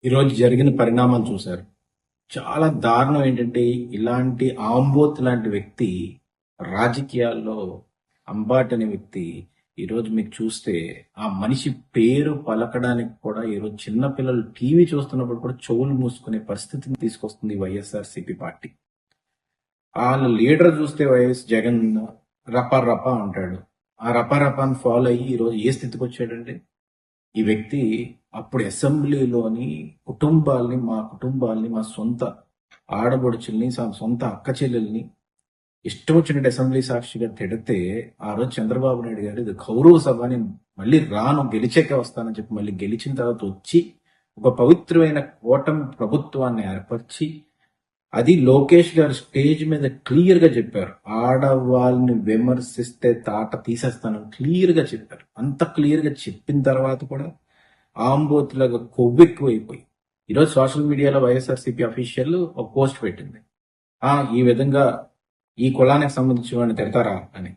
ఈరోజు జరిగిన పరిణామాలు చూశారు. చాలా దారుణం ఏంటంటే, ఇలాంటి ఆంబోత్ లాంటి వ్యక్తి రాజకీయాల్లో అంబాటి అనే వ్యక్తి ఈరోజు మీకు చూస్తే ఆ మనిషి పేరు పలకడానికి కూడా ఈరోజు చిన్న పిల్లలు టీవీ చూస్తున్నప్పుడు కూడా చెవులు మూసుకునే పరిస్థితిని తీసుకొస్తుంది వైఎస్ఆర్సీపీ పార్టీ. వాళ్ళ లీడర్ చూస్తే వైఎస్ జగన్ రపా రపా అంటాడు. ఆ రపా రపాని ఫాలో అయ్యి ఈరోజు ఏ స్థితికి వచ్చాడండి? ఈ వ్యక్తి అప్పుడు అసెంబ్లీలోని మా కుటుంబాల్ని, మా సొంత ఆడబడుచుల్ని, సొంత అక్క చెల్లెల్ని ఇష్టం వచ్చినట్టు అసెంబ్లీ సాక్షిగా తిడితే, ఆ రోజు చంద్రబాబు నాయుడు గారు ఇది గౌరవ సభ, నేను మళ్ళీ రాను, గెలిచాకే వస్తానని చెప్పి మళ్ళీ గెలిచిన తర్వాత వచ్చి ఒక పవిత్రమైన కూటమి ప్రభుత్వాన్ని ఏర్పరిచి, అది లోకేష్ గారు స్టేజ్ మీద క్లియర్ గా చెప్పారు. ఆడవాళ్ళని విమర్శిస్తే తాట తీసేస్తానని క్లియర్ గా చెప్పారు. అంత క్లియర్ గా చెప్పిన తర్వాత కూడా ఆంబోతులాగా కొవ్వెక్కువైపోయి ఈరోజు సోషల్ మీడియాలో వైఎస్ఆర్సీపీ అఫీషియల్ ఒక పోస్ట్ పెట్టింది. ఈ విధంగా ఈ కులానికి సంబంధించిన వాడిని తిడతారా అని.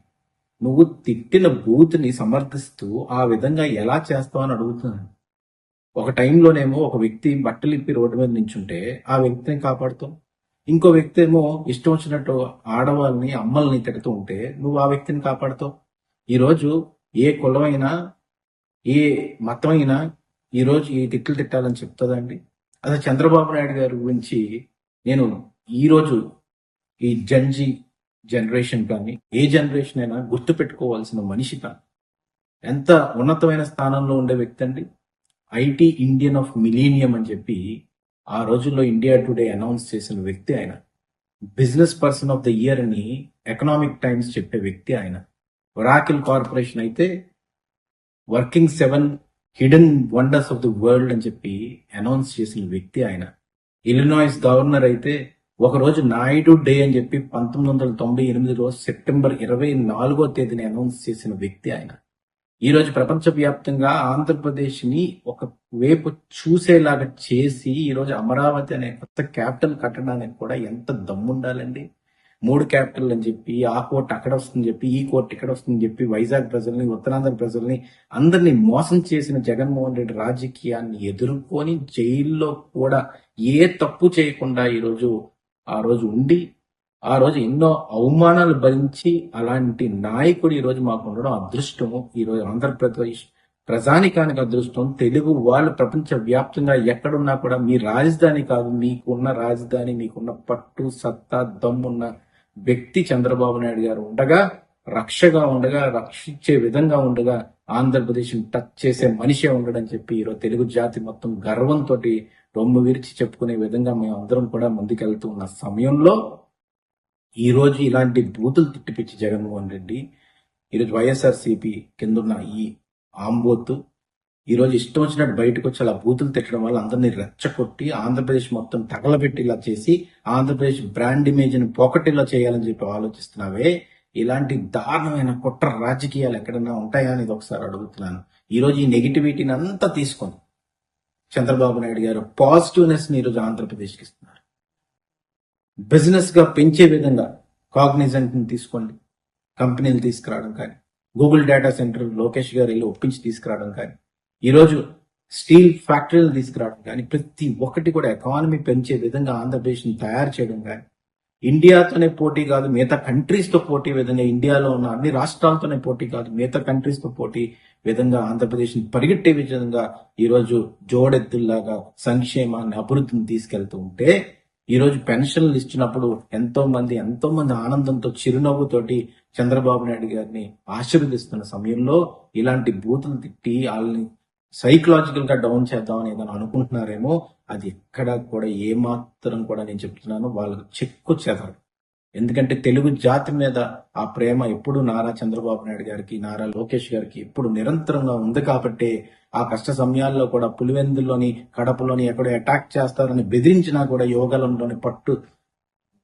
నువ్వు తిట్టిన బూత్ని సమర్థిస్తూ ఆ విధంగా ఎలా చేస్తావు అని అడుగుతున్నాను. ఒక టైంలోనేమో ఒక వ్యక్తి బట్టలు ఇప్పి రోడ్డు మీద నించుంటే ఆ వ్యక్తిని కాపాడుతావు. ఇంకో వ్యక్తి ఏమో ఇష్టం వచ్చినట్టు ఆడవాళ్ళని అమ్మల్ని తిడుతూ ఉంటే నువ్వు ఆ వ్యక్తిని కాపాడుతావు. ఈరోజు ఏ కులమైనా ఏ మతమైనా ఈరోజు ఈ తిట్లు తిట్టాలని చెప్తుందండి. అసలు చంద్రబాబు నాయుడు గారి గురించి నేను ఈరోజు ఈ జనరేషన్ కానీ ఏ జనరేషన్ అయినా గుర్తు పెట్టుకోవాల్సిన మనిషి కానీ ఎంత ఉన్నతమైన స్థానంలో ఉండే వ్యక్తి అండి. ఐటీ ఇండియన్ ఆఫ్ మిలీనియం అని చెప్పి ఆ రోజుల్లో ఇండియా టుడే అనౌన్స్ చేసిన వ్యక్తి ఆయన. Business person of the year అని ఎకనామిక్ టైమ్స్ చెప్పే వ్యక్తి ఆయన. ఒరాకిల్ కార్పొరేషన్ అయితే working 7 hidden wonders of the world అని చెప్పి అనౌన్స్ చేసిన వ్యక్తి ఆయన. ఇలినాయిస్ గవర్నర్ అయితే ఒకరోజు నాయుడు డే అని చెప్పి 1998 రోజు సెప్టెంబర్ 24వ తేదీని అనౌన్స్ చేసిన వ్యక్తి ఆయన. ఈ రోజు ప్రపంచవ్యాప్తంగా ఆంధ్రప్రదేశ్ ని ఒక వైపు చూసేలాగా చేసి ఈరోజు అమరావతి అనే కొత్త క్యాపిటల్ కట్టడానికి కూడా ఎంత దమ్ముండాలండి. 3 క్యాపిటల్ అని చెప్పి ఆ కోర్టు అక్కడ వస్తుందని చెప్పి ఈ కోర్టు ఇక్కడ వస్తుందని చెప్పి వైజాగ్ ప్రజల్ని, ఉత్తరాంధ్ర ప్రజల్ని అందరినీ మోసం చేసిన జగన్మోహన్ రెడ్డి రాజకీయాన్ని ఎదుర్కొని జైల్లో కూడా ఏ తప్పు చేయకుండా ఈరోజు ఆ రోజు ఉండి ఆ రోజు ఎన్నో అవమానాలు భరించి అలాంటి నాయకుడు ఈరోజు మాకు ఉండడం అదృష్టము. ఈరోజు ఆంధ్రప్రదేశ్ ప్రజానికానికి అదృష్టం. తెలుగు వాళ్ళు ప్రపంచ వ్యాప్తంగా ఎక్కడున్నా కూడా మీ రాజధాని కాదు, మీకున్న రాజధాని, మీకున్న పట్టు సత్తా దమ్మున్న వ్యక్తి చంద్రబాబు నాయుడు గారు ఉండగా, రక్షగా ఉండగా, రక్షించే విధంగా ఉండగా, ఆంధ్రప్రదేశ్ టచ్ చేసే మనిషే ఉండడని చెప్పి ఈరోజు తెలుగు జాతి మొత్తం గర్వంతో రొమ్ము విరిచి చెప్పుకునే విధంగా మేము అందరం కూడా ముందుకెళ్తూ ఉన్న సమయంలో ఈ రోజు ఇలాంటి బూతులు తిట్టిపిచ్చి జగన్మోహన్ రెడ్డి ఈరోజు వైఎస్ఆర్సీపీ కిందున్న ఈ ఆంబోతు ఈరోజు ఇష్టం వచ్చినట్టు బయటకు వచ్చి అలా బూతులు తిట్టడం వల్ల అందరినీ రెచ్చగొట్టి ఆంధ్రప్రదేశ్ మొత్తం తగలబెట్టిలా చేసి ఆంధ్రప్రదేశ్ బ్రాండ్ ఇమేజ్ ని పోకటిలా చేయాలని చెప్పి ఆలోచిస్తున్నావే. ఇలాంటి దారుణమైన కుట్ర రాజకీయాలు ఎక్కడన్నా ఉంటాయా అనేది ఒకసారి అడుగుతున్నాను. ఈరోజు ఈ నెగిటివిటీని అంతా తీసుకొని చంద్రబాబు నాయుడు గారు పాజిటివ్నెస్ ని ఈరోజు ఆంధ్రప్రదేశ్కి ఇస్తున్నారు. బిజినెస్ గా పెంచే విధంగా కాగ్నిజెంట్ ని తీసుకోండి, కంపెనీలు తీసుకురావడం కానీ, గూగుల్ డేటా సెంటర్ లోకేష్ గారు వెళ్ళి ఒప్పించి తీసుకురావడం కానీ, ఈరోజు స్టీల్ ఫ్యాక్టరీలు తీసుకురావడం కానీ, ప్రతి ఒక్కటి కూడా ఎకానమీ పెంచే విధంగా ఆంధ్రప్రదేశ్ ని తయారు చేయడం కానీ, ఇండియాతోనే పోటీ కాదు మిగతా కంట్రీస్ తో పోటీ విధంగా, ఇండియాలో ఉన్న అన్ని రాష్ట్రాలతోనే పోటీ కాదు మిగతా కంట్రీస్ తో పోటీ విధంగా ఆంధ్రప్రదేశ్ ని పరిగెట్టే విధంగా ఈరోజు జోడెత్తుల్లాగా సంక్షేమాన్ని అభివృద్ధిని తీసుకెళ్తూ ఉంటే, ఈ రోజు పెన్షన్లు ఇచ్చినప్పుడు ఎంతో మంది ఆనందంతో చిరునవ్వుతోటి చంద్రబాబు నాయుడు గారిని ఆశీర్వదిస్తున్న సమయంలో ఇలాంటి బూతులు తిట్టి వాళ్ళని సైకలాజికల్ గా డౌన్ చేద్దామని ఏదైనా అనుకుంటున్నారేమో, అది ఎక్కడ కూడా ఏమాత్రం కూడా నేను చెప్తున్నాను వాళ్ళకు చెక్కు చెదరు. ఎందుకంటే తెలుగు జాతి మీద ఆ ప్రేమ ఎప్పుడు నారా చంద్రబాబు నాయుడు గారికి, నారా లోకేష్ గారికి ఎప్పుడు నిరంతరంగా ఉంది కాబట్టి ఆ కష్ట సమయాల్లో కూడా పులివెందుల్లోని, కడపలోని ఎక్కడో అటాక్ చేస్తారని బెదిరించినా కూడా యోగాలంలోని పట్టు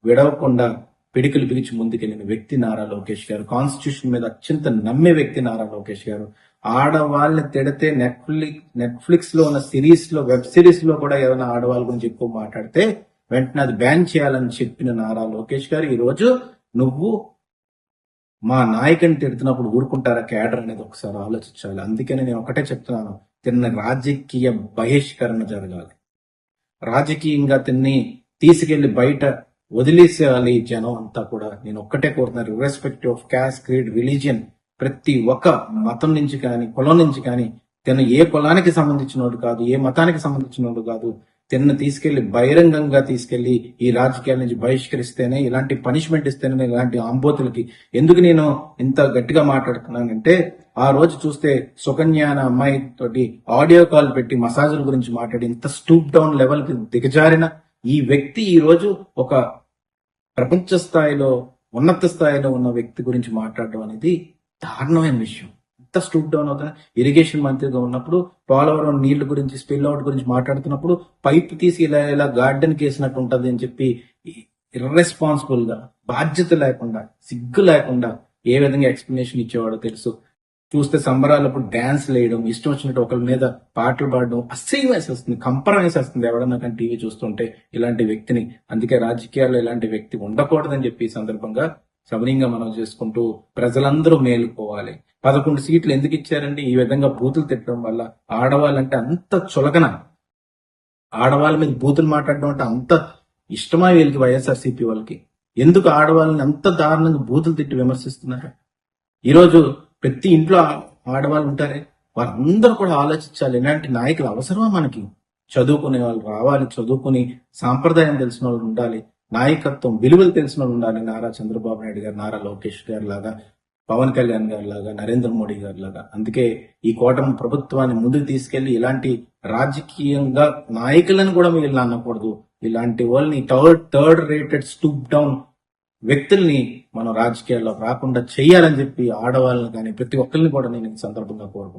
విడవకుండా పిడికిలు బిగిచి ముందుకెళ్లిన వ్యక్తి నారా లోకేష్ గారు. కాన్స్టిట్యూషన్ మీద అత్యంత నమ్మే వ్యక్తి నారా లోకేష్ గారు. ఆడవాళ్ళని తిడితే నెట్ఫ్లిక్స్ లో ఉన్న సిరీస్ లో, వెబ్ సిరీస్ లో కూడా ఏదైనా ఆడవాళ్ళ గురించి ఎక్కువ మాట్లాడితే వెంటనే అది బ్యాన్ చేయాలని చెప్పిన నారా లోకేష్ గారు ఈ రోజు నువ్వు మా నాయకుని తిడుతున్నప్పుడు ఊరుకుంటారా క్యాడర్ అనేది ఒకసారి ఆలోచించాలి. అందుకని నేను ఒకటే చెప్తున్నాను, తిన్న రాజకీయ బహిష్కరణ జరగాలి. రాజకీయంగా తిన్ని తీసుకెళ్లి బయట వదిలేసేయాలి ఈ జనం అంతా కూడా. నేను ఒక్కటే కోరుతున్నాను, irrespective of caste, creed, religion, ప్రతి ఒక్క మతం నుంచి కానీ కులం నుంచి కానీ తను ఏ కులానికి సంబంధించినోడు కాదు, ఏ మతానికి సంబంధించినోడు కాదు, తిన్న తీసుకెళ్లి బహిరంగంగా తీసుకెళ్లి ఈ రాజకీయాల నుంచి బహిష్కరిస్తేనే, ఇలాంటి పనిష్మెంట్ ఇస్తేనే ఇలాంటి ఆంబోతులకి. ఎందుకు నేను ఇంత గట్టిగా మాట్లాడుతున్నానంటే, ఆ రోజు చూస్తే సుకన్య అనే అమ్మాయి తోటి ఆడియో కాల్ పెట్టి మసాజుల గురించి మాట్లాడి ఇంత స్టూప్ డౌన్ లెవెల్ కి దిగజారిన ఈ వ్యక్తి ఈ రోజు ఒక ప్రపంచ స్థాయిలో ఉన్నత స్థాయిలో ఉన్న వ్యక్తి గురించి మాట్లాడడం అనేది దారుణమైన విషయం. ఎంత స్టూప్ డౌన్ అవుతా. ఇరిగేషన్ మంత్రిగా ఉన్నప్పుడు పోలవరం నీళ్ల గురించి, స్పిల్ అవుట్ గురించి మాట్లాడుతున్నప్పుడు పైప్ తీసి ఇలా ఇలా గార్డెన్ కేసినట్టు ఉంటది అని చెప్పి ఇర్రెస్పాన్సిబుల్ గా, బాధ్యత లేకుండా, సిగ్గు లేకుండా ఏ విధంగా ఎక్స్ప్లెనేషన్ ఇచ్చేవాడో తెలుసు. చూస్తే సంబరాలప్పుడు డాన్స్ వేయడం, ఇష్టం వచ్చినట్టు ఒకరి మీద పాటలు పాడడం అసహ్యం వేసేస్తుంది, కంపరం వేసేస్తుంది ఎవడన్నా కానీ టీవీ చూస్తుంటే ఇలాంటి వ్యక్తిని. అందుకే రాజకీయాల్లో ఇలాంటి వ్యక్తి ఉండకూడదని చెప్పి ఈ సందర్భంగా సవినీయంగా మనం చేసుకుంటూ ప్రజలందరూ మేలుకోవాలి. 11 సీట్లు ఎందుకు ఇచ్చారండి? ఈ విధంగా బూతులు తిట్టడం వల్ల. ఆడవాళ్ళంటే అంత చులకన, ఆడవాళ్ళ మీద బూతులు మాట్లాడడం అంటే అంత ఇష్టమా వీళ్ళకి, వైఎస్ఆర్సీపీ వాళ్ళకి? ఎందుకు ఆడవాళ్ళని అంత దారుణంగా బూతులు తిట్టి విమర్శిస్తున్నారు? ఈరోజు ప్రతి ఇంట్లో ఆడవాళ్ళు ఉంటారే, వాళ్ళందరూ కూడా ఆలోచించాలి, ఇలాంటి నాయకులు అవసరమా మనకి? చదువుకునే వాళ్ళు రావాలి, చదువుకుని సాంప్రదాయం తెలిసిన వాళ్ళు ఉండాలి, నాయకత్వం విలువలు తెలిసిన వాళ్ళు ఉండాలి. నారా చంద్రబాబు నాయుడు గారు, నారా లోకేష్ గారి లాగా, పవన్ కళ్యాణ్ గారి లాగా, నరేంద్ర మోడీ గారి లాగా. అందుకే ఈ కూటమి ప్రభుత్వాన్ని ముందుకు తీసుకెళ్లి ఇలాంటి రాజకీయంగా నాయకులను కూడా వీళ్ళని అనకూడదు. ఇలాంటి వాళ్ళని థర్డ్ రేటెడ్ స్టూప్ డౌన్ వ్యక్తుల్ని మనం రాజకీయాల్లో రాకుండా చేయాలని చెప్పి ఆడవాళ్ళని కానీ ప్రతి ఒక్కరిని కూడా నేను ఈ సందర్భంగా కోరుకుంటున్నాను.